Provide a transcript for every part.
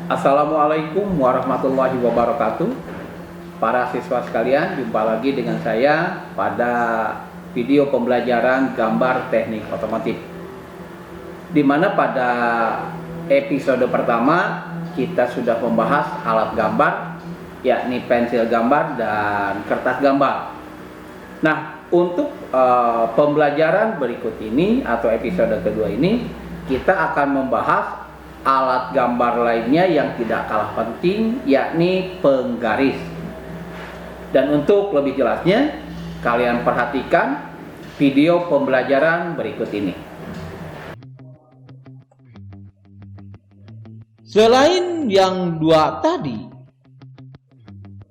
Assalamualaikum warahmatullahi wabarakatuh. Para siswa sekalian, jumpa lagi dengan saya pada video pembelajaran gambar teknik otomotif. Di mana pada episode pertama kita sudah membahas alat gambar, yakni pensil gambar dan kertas gambar. Nah, untuk pembelajaran berikut ini atau episode kedua ini, kita akan membahas alat gambar lainnya yang tidak kalah penting, yakni penggaris. Dan untuk lebih jelasnya, kalian perhatikan video pembelajaran berikut ini. Selain yang dua tadi,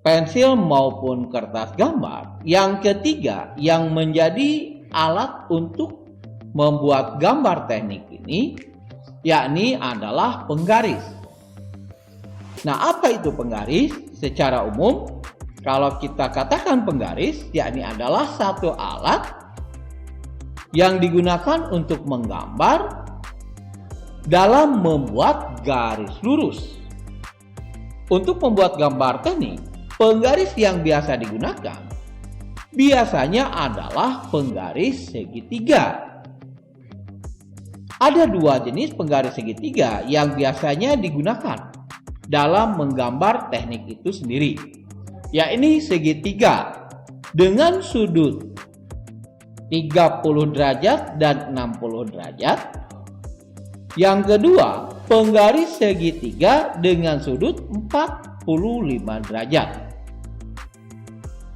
pensil maupun kertas gambar, yang ketiga yang menjadi alat untuk membuat gambar teknik ini yakni adalah penggaris. Nah, apa itu penggaris? Secara umum, kalau kita katakan penggaris, yakni adalah satu alat yang digunakan untuk menggambar dalam membuat garis lurus. Untuk membuat gambar teknik, penggaris yang biasa digunakan biasanya adalah penggaris segitiga. Ada dua jenis penggaris segitiga yang biasanya digunakan dalam menggambar teknik itu sendiri, yakni segitiga dengan sudut 30 derajat dan 60 derajat. Yang kedua, penggaris segitiga dengan sudut 45 derajat.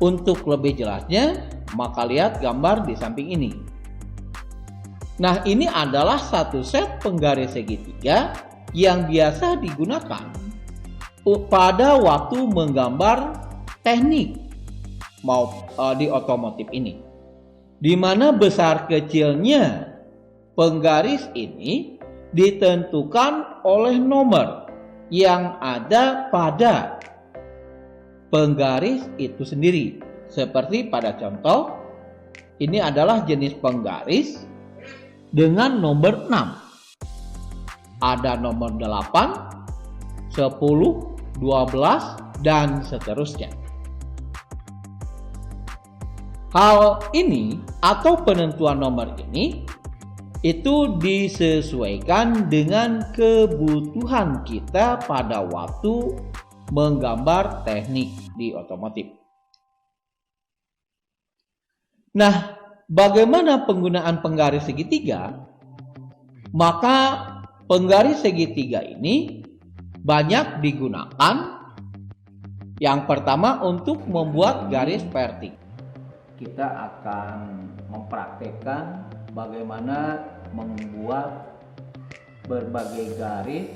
Untuk lebih jelasnya, maka lihat gambar di samping ini. Nah, ini adalah satu set penggaris segitiga yang biasa digunakan pada waktu menggambar teknik di otomotif ini, di mana besar kecilnya penggaris ini ditentukan oleh nomor yang ada pada penggaris itu sendiri. Seperti pada contoh, ini adalah jenis penggaris dengan nomor 6. Ada nomor 8, 10, 12, dan seterusnya. Hal ini atau penentuan nomor ini itu disesuaikan dengan kebutuhan kita pada waktu menggambar teknik di otomotif. Nah, bagaimana penggunaan penggaris segitiga? Maka penggaris segitiga ini banyak digunakan. Yang pertama untuk membuat garis vertikal. Kita akan mempraktekkan bagaimana membuat berbagai garis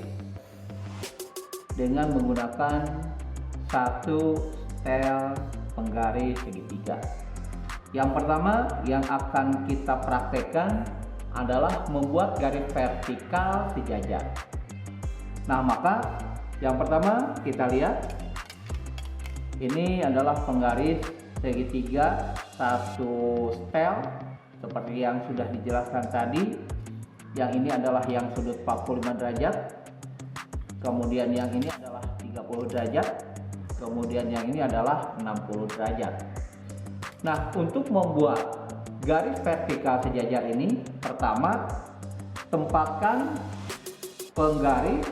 dengan menggunakan satu setel penggaris segitiga. Yang pertama yang akan kita praktekkan adalah membuat garis vertikal sejajar. Nah, maka yang pertama kita lihat, ini adalah penggaris segitiga satu setel seperti yang sudah dijelaskan tadi. Yang ini adalah yang sudut 45 derajat, kemudian yang ini adalah 30 derajat, kemudian yang ini adalah 60 derajat. Nah, untuk membuat garis vertikal sejajar ini, pertama tempatkan penggaris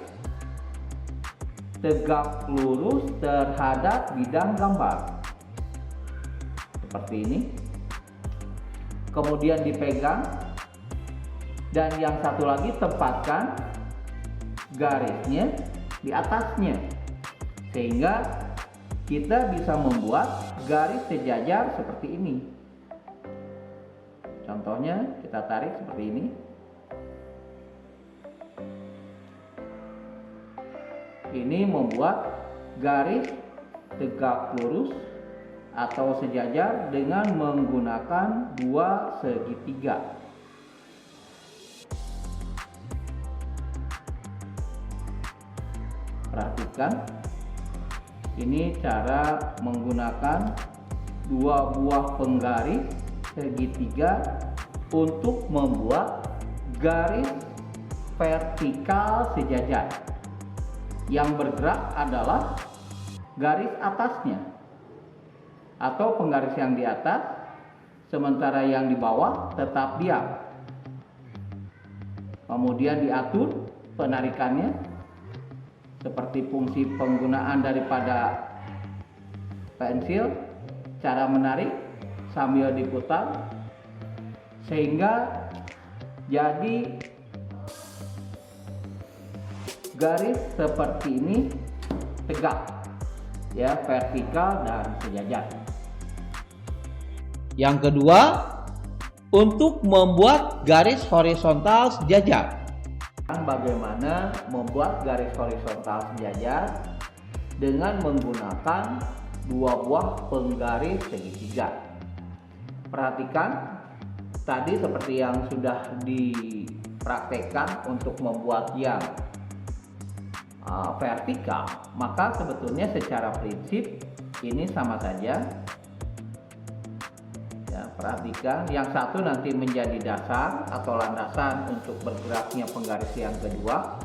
tegak lurus terhadap bidang gambar seperti ini, kemudian dipegang, dan yang satu lagi tempatkan garisnya di atasnya sehingga kita bisa membuat garis sejajar seperti ini. Contohnya kita tarik seperti ini. Ini membuat garis tegak lurus atau sejajar dengan menggunakan dua segitiga. Perhatikan, ini cara menggunakan dua buah penggaris segitiga untuk membuat garis vertikal sejajar. Yang bergerak adalah garis atasnya atau penggaris yang di atas, sementara yang di bawah tetap diam. Kemudian diatur penarikannya seperti fungsi penggunaan daripada pensil, cara menarik sambil diputar sehingga jadi garis seperti ini tegak, ya, vertikal dan sejajar. Yang kedua, untuk membuat garis horizontal sejajar. Bagaimana membuat garis horizontal sejajar dengan menggunakan dua buah penggaris segitiga. Perhatikan tadi seperti yang sudah dipraktekkan untuk membuat yang vertikal, maka sebetulnya secara prinsip ini sama saja. Ya, perhatikan yang satu nanti menjadi dasar atau landasan untuk bergeraknya penggaris yang kedua,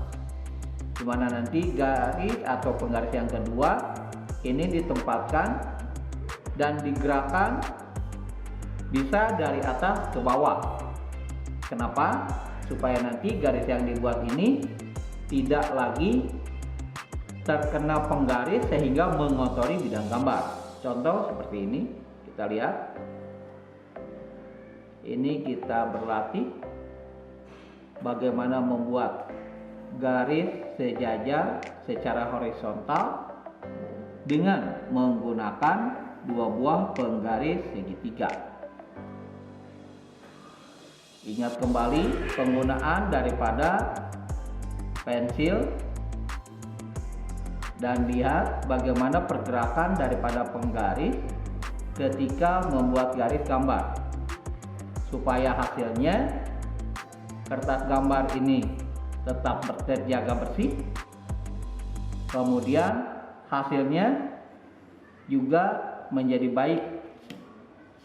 di mana nanti garis atau penggaris yang kedua ini ditempatkan dan digerakkan bisa dari atas ke bawah. Kenapa? Supaya nanti garis yang dibuat ini tidak lagi terkena penggaris sehingga mengotori bidang gambar. Contoh seperti ini, kita lihat. Ini kita berlatih bagaimana membuat garis sejajar secara horizontal dengan menggunakan dua buah penggaris segitiga. Ingat kembali penggunaan daripada pensil dan lihat bagaimana pergerakan daripada penggaris ketika membuat garis gambar, supaya hasilnya kertas gambar ini tetap terjaga bersih, kemudian hasilnya juga menjadi baik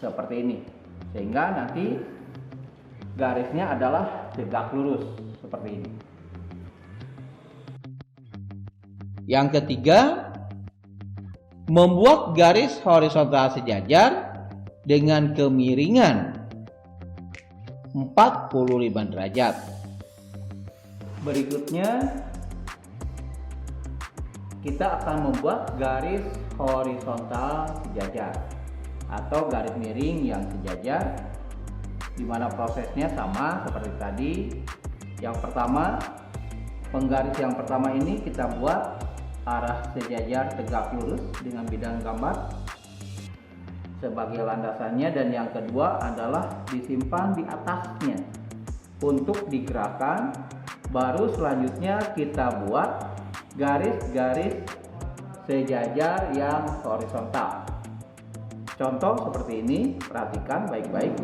seperti ini, sehingga nanti garisnya adalah tegak lurus seperti ini. Yang ketiga, membuat garis horizontal sejajar dengan kemiringan 45 derajat. Berikutnya kita akan membuat garis horizontal sejajar atau garis miring yang sejajar, di mana prosesnya sama seperti tadi. Yang pertama, penggaris yang pertama ini kita buat arah sejajar tegak lurus dengan bidang gambar sebagai landasannya, dan yang kedua adalah disimpan di atasnya untuk digerakkan. Baru selanjutnya kita buat garis-garis sejajar yang horizontal. Contoh seperti ini, perhatikan baik-baik.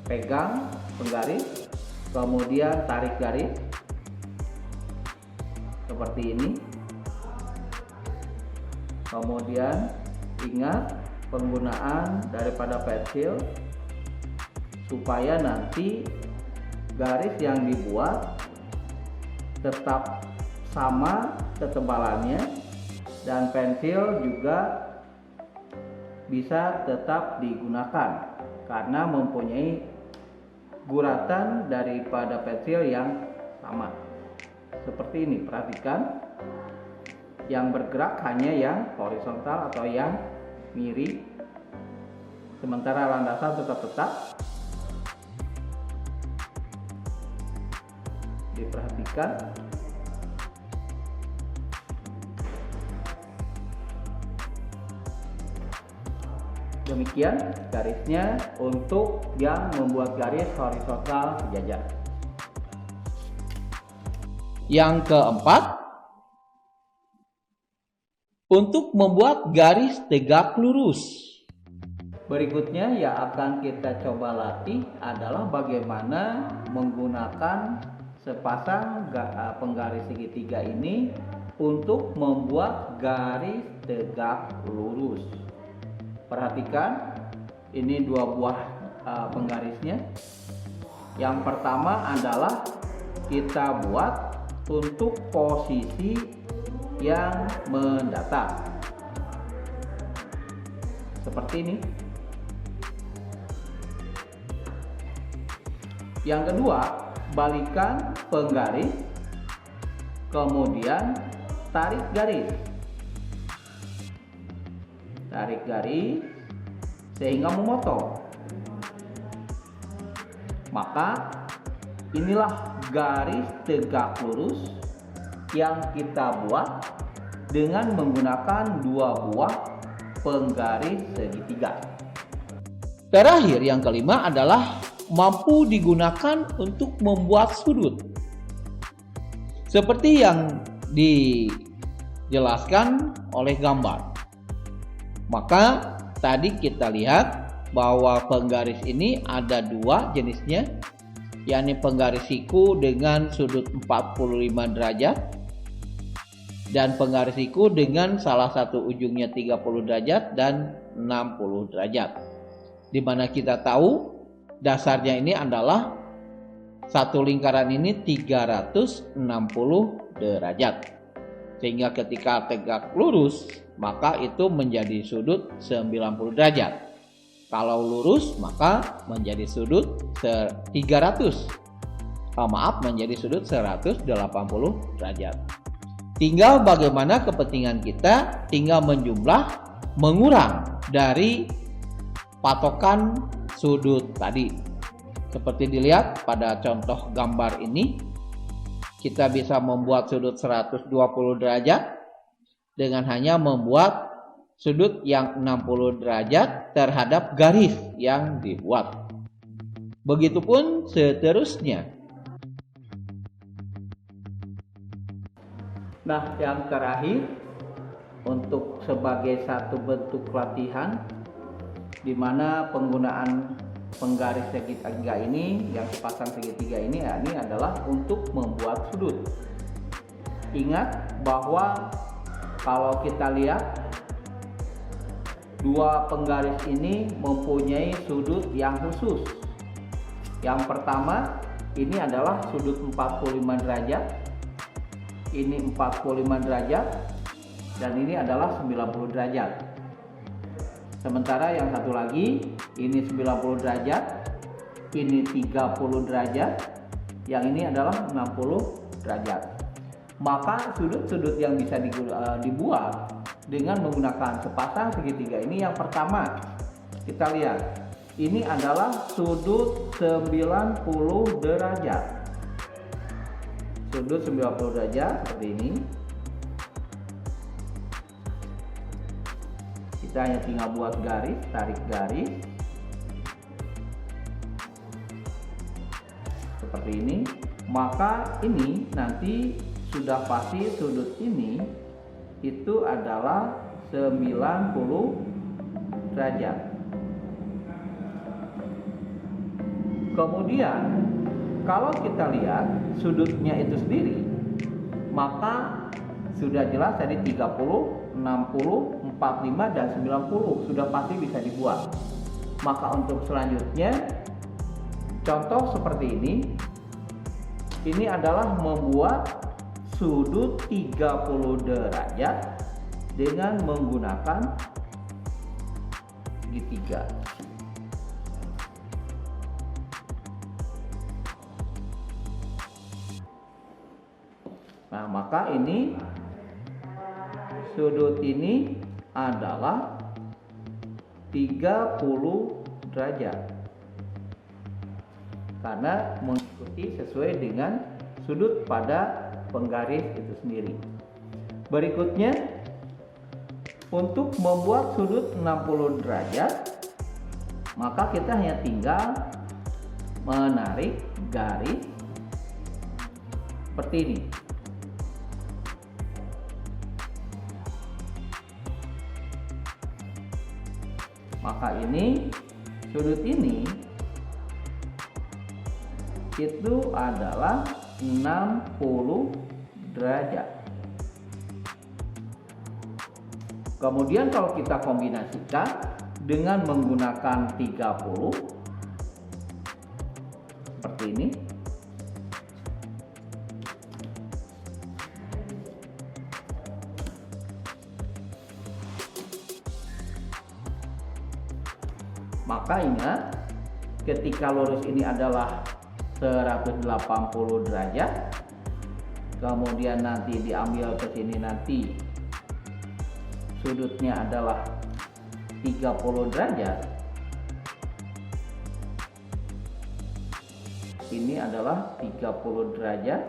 Pegang penggaris, kemudian tarik garis seperti ini. Kemudian ingat penggunaan daripada pensil supaya nanti garis yang dibuat tetap sama ketebalannya, dan pensil juga bisa tetap digunakan karena mempunyai guratan daripada pensil yang sama. Seperti ini, perhatikan yang bergerak hanya yang horizontal atau yang miring, sementara landasan tetap diperhatikan. Demikian garisnya untuk yang membuat garis horizontal sejajar. Yang keempat, untuk membuat garis tegak lurus. Berikutnya yang akan kita coba latih adalah bagaimana menggunakan sepasang penggaris segitiga ini untuk membuat garis tegak lurus. Perhatikan, ini dua buah penggarisnya. Yang pertama adalah kita buat untuk posisi yang mendatar. Seperti ini. Yang kedua, balikan penggaris, kemudian tarik garis. Tarik garis sehingga memotong. Maka inilah garis tegak lurus yang kita buat dengan menggunakan dua buah penggaris segitiga. Terakhir, yang kelima adalah mampu digunakan untuk membuat sudut. Seperti yang dijelaskan oleh gambar. Maka tadi kita lihat bahwa penggaris ini ada dua jenisnya, yakni penggaris siku dengan sudut 45 derajat dan penggaris siku dengan salah satu ujungnya 30 derajat dan 60 derajat. Di mana kita tahu dasarnya ini adalah satu lingkaran ini 360 derajat. Sehingga ketika tegak lurus, maka itu menjadi sudut 90 derajat. Kalau lurus, maka menjadi sudut 180 derajat. Tinggal bagaimana kepentingan kita, tinggal menjumlah, mengurang dari patokan sudut tadi. Seperti dilihat pada contoh gambar ini, kita bisa membuat sudut 120 derajat dengan hanya membuat sudut yang 60 derajat terhadap garis yang dibuat. Begitupun seterusnya. Nah, yang terakhir, untuk sebagai satu bentuk latihan di mana penggunaan penggaris segitiga ini, yang sepasang segitiga ini, ya, ini adalah untuk membuat sudut. Ingat bahwa kalau kita lihat dua penggaris ini mempunyai sudut yang khusus. Yang pertama, ini adalah sudut 45 derajat. Ini 45 derajat dan ini adalah 90 derajat. Sementara yang satu lagi, ini 90 derajat, ini 30 derajat, yang ini adalah 60 derajat. Maka sudut-sudut yang bisa dibuat dengan menggunakan sepasang segitiga ini, yang pertama kita lihat, ini adalah sudut 90 derajat. Sudut 90 derajat seperti ini. Kita hanya tinggal buat garis, tarik garis seperti ini. Maka ini nanti sudah pasti sudut ini itu adalah 90 derajat. Kemudian kalau kita lihat sudutnya itu sendiri, maka sudah jelas tadi 30, 60, 45 dan 90 sudah pasti bisa dibuat. Maka untuk selanjutnya, contoh seperti ini adalah membuat sudut 30 derajat dengan menggunakan segitiga. Nah, maka ini sudut ini adalah 30 derajat karena mengikuti sesuai dengan sudut pada penggaris itu sendiri. Berikutnya, untuk membuat sudut 60 derajat, maka kita hanya tinggal menarik garis seperti ini. Maka ini sudut ini itu adalah 60 derajat. Kemudian kalau kita kombinasikan dengan menggunakan 30 seperti ini, Maka ingat, ketika lurus ini adalah 180 derajat, kemudian nanti diambil ke sini, nanti sudutnya adalah 30 derajat. Ini adalah 30 derajat.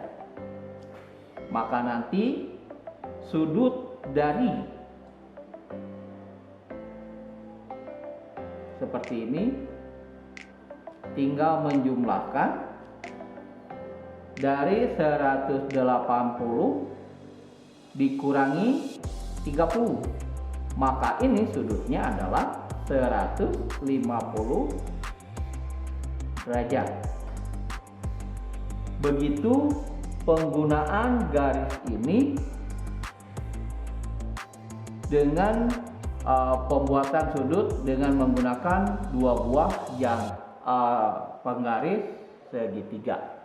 Maka nanti sudut dari seperti ini tinggal menjumlahkan dari 180 dikurangi 30, maka ini sudutnya adalah 150 derajat. Begitu penggunaan garis ini dengan pembuatan sudut dengan menggunakan 2 buah penggaris segitiga.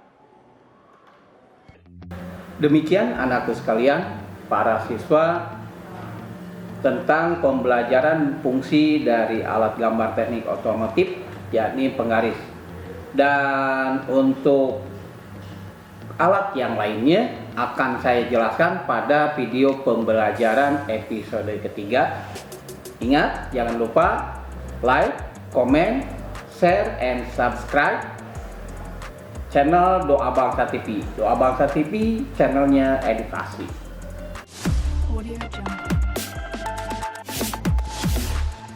Demikian anakku sekalian, para siswa, tentang pembelajaran fungsi dari alat gambar teknik otomotif, yakni penggaris. Dan untuk alat yang lainnya akan saya jelaskan pada video pembelajaran episode ketiga. Ingat, jangan lupa like, comment, share, and subscribe channel Doa Bangsa TV. Doa Bangsa TV channelnya edukasi.